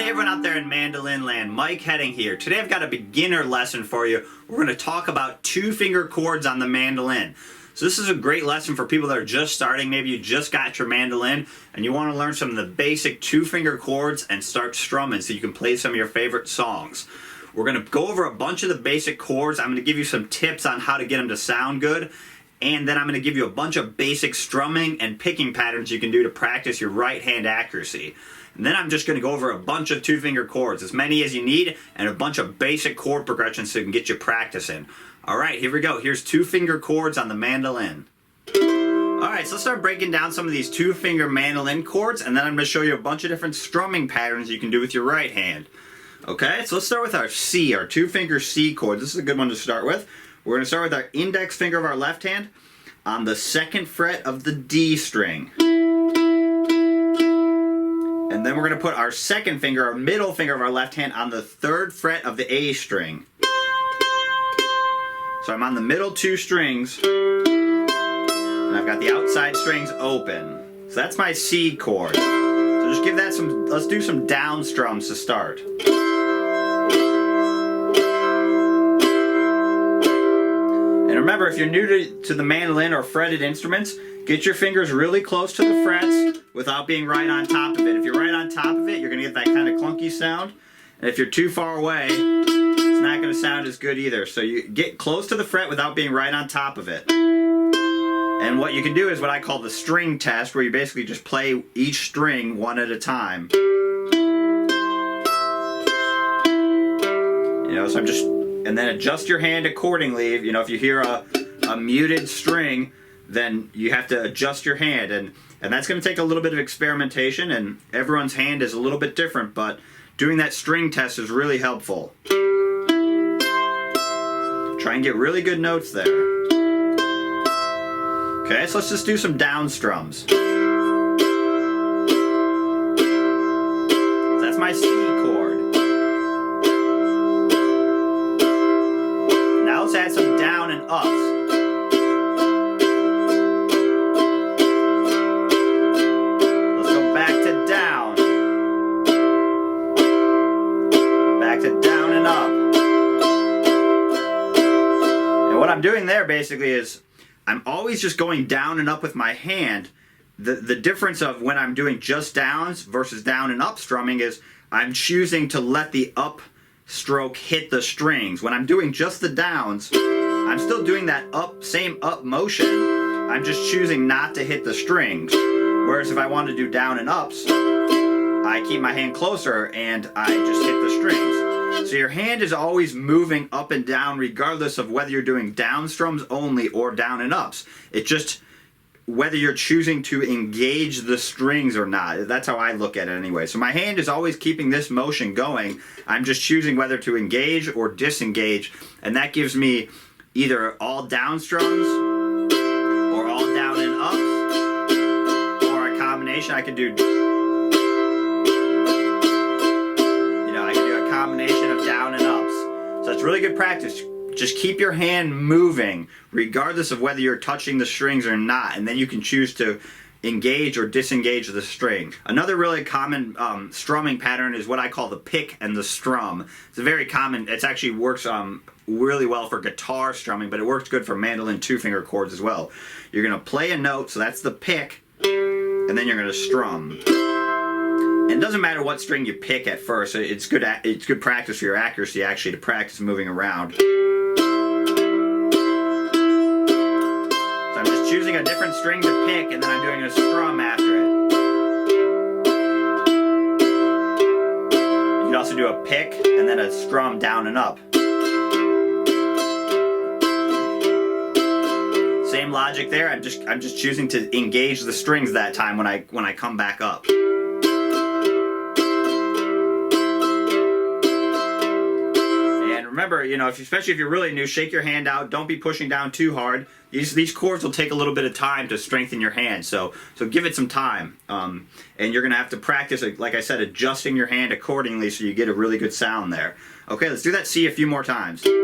Hey everyone out there in mandolin land, Mike Heading here. Today I've got a beginner lesson for you. We're going to talk about two-finger chords on the mandolin. So this is a great lesson for people that are just starting. Maybe you just got your mandolin and you want to learn some of the basic two-finger chords and start strumming so you can play some of your favorite songs. We're going to go over a bunch of the basic chords. I'm going to give you some tips on how to get them to sound good. And then I'm going to give you a bunch of basic strumming and picking patterns you can do to practice your right hand accuracy. And then I'm just going to go over a bunch of two-finger chords, as many as you need, and a bunch of basic chord progressions so you can get you practicing. Alright, here we go. Here's two-finger chords on the mandolin. Alright, so let's start breaking down some of these two-finger mandolin chords, and then I'm going to show you a bunch of different strumming patterns you can do with your right hand. Okay, so let's start with our C, our two-finger C chord. This is a good one to start with. We're going to start with our index finger of our left hand on the second fret of the D string. And then we're going to put our second finger, our middle finger of our left hand, on the third fret of the A string. So I'm on the middle two strings, and I've got the outside strings open. So that's my C chord. So just give that some, let's do some down strums to start. And remember, if you're new to the mandolin or fretted instruments, get your fingers really close to the frets without being right on top of it. If you're right on top of it, you're going to get that kind of clunky sound. And if you're too far away, it's not going to sound as good either. So you get close to the fret without being right on top of it. And what you can do is what I call the string test, where you basically just play each string one at a time. You know, so I'm just, and then adjust your hand accordingly. You know, if you hear a muted string, then you have to adjust your hand, and that's going to take a little bit of experimentation, and everyone's hand is a little bit different, but doing that string test is really helpful. Try and get really good notes there. Okay, so let's just do some down strums. So that's my C chord. Now let's add some down and ups. What I'm doing there basically is I'm always just going down and up with my hand. The difference of when I'm doing just downs versus down and up strumming is I'm choosing to let the up stroke hit the strings. When I'm doing just the downs, I'm still doing that same up motion. I'm just choosing not to hit the strings. Whereas if I want to do down and ups, I keep my hand closer and I just hit the strings. So your hand is always moving up and down regardless of whether you're doing down strums only or down and ups. It's just whether you're choosing to engage the strings or not. That's how I look at it anyway. So my hand is always keeping this motion going. I'm just choosing whether to engage or disengage, and that gives me either all down strums or all down and ups, or a combination. I could do combination of down and ups. So it's really good practice. Just keep your hand moving regardless of whether you're touching the strings or not, and then you can choose to engage or disengage the string. Another really common strumming pattern is what I call the pick and the strum. It's a very common, it actually works really well for guitar strumming, but it works good for mandolin two-finger chords as well. You're going to play a note, so that's the pick, and then you're going to strum. And it doesn't matter what string you pick at first. It's good practice for your accuracy, actually, to practice moving around. So I'm just choosing a different string to pick, and then I'm doing a strum after it. You can also do a pick and then a strum down and up. Same logic there. I'm just choosing to engage the strings that time when I come back up. Remember, you know, especially if you're really new, shake your hand out. Don't be pushing down too hard. These chords will take a little bit of time to strengthen your hand, so give it some time. And you're going to have to practice, like I said, adjusting your hand accordingly so you get a really good sound there. Okay, let's do that C a few more times. Okay,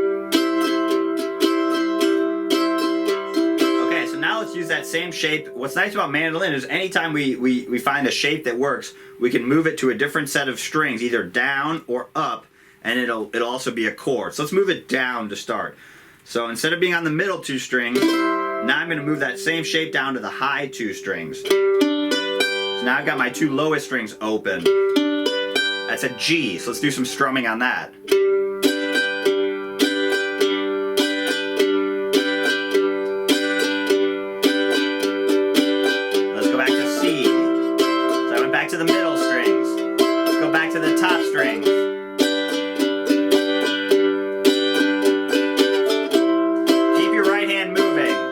so now let's let's use that same shape. What's nice about mandolin is anytime we find a shape that works, we can move it to a different set of strings, either down or up, and it'll also be a chord. So let's move it down to start. So instead of being on the middle 2 strings, now I'm going to move that same shape down to the high 2 strings. So now I've got my 2 lowest strings open. That's a G, so let's do some strumming on that. Let's go back to C. So I went back to the middle strings. Let's go back to the top strings. Keep your right hand moving.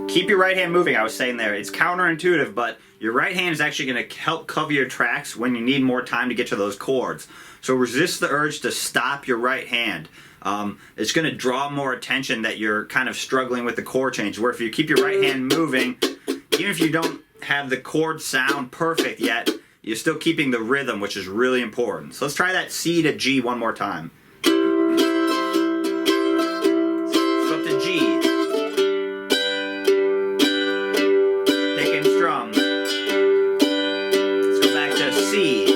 Keep your right hand moving. I was saying there, it's counterintuitive, but your right hand is actually going to help cover your tracks when you need more time to get to those chords. So resist the urge to stop your right hand. It's going to draw more attention that you're kind of struggling with the chord change, where if you keep your right hand moving, even if you don't have the chord sound perfect yet, you're still keeping the rhythm, which is really important. So let's try that C to G one more time. Let's go up to G. Strum. Let's go back to C.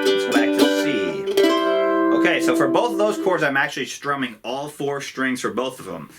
Let's go back to C. Okay, so for both of those chords, I'm actually strumming all 4 strings for both of them.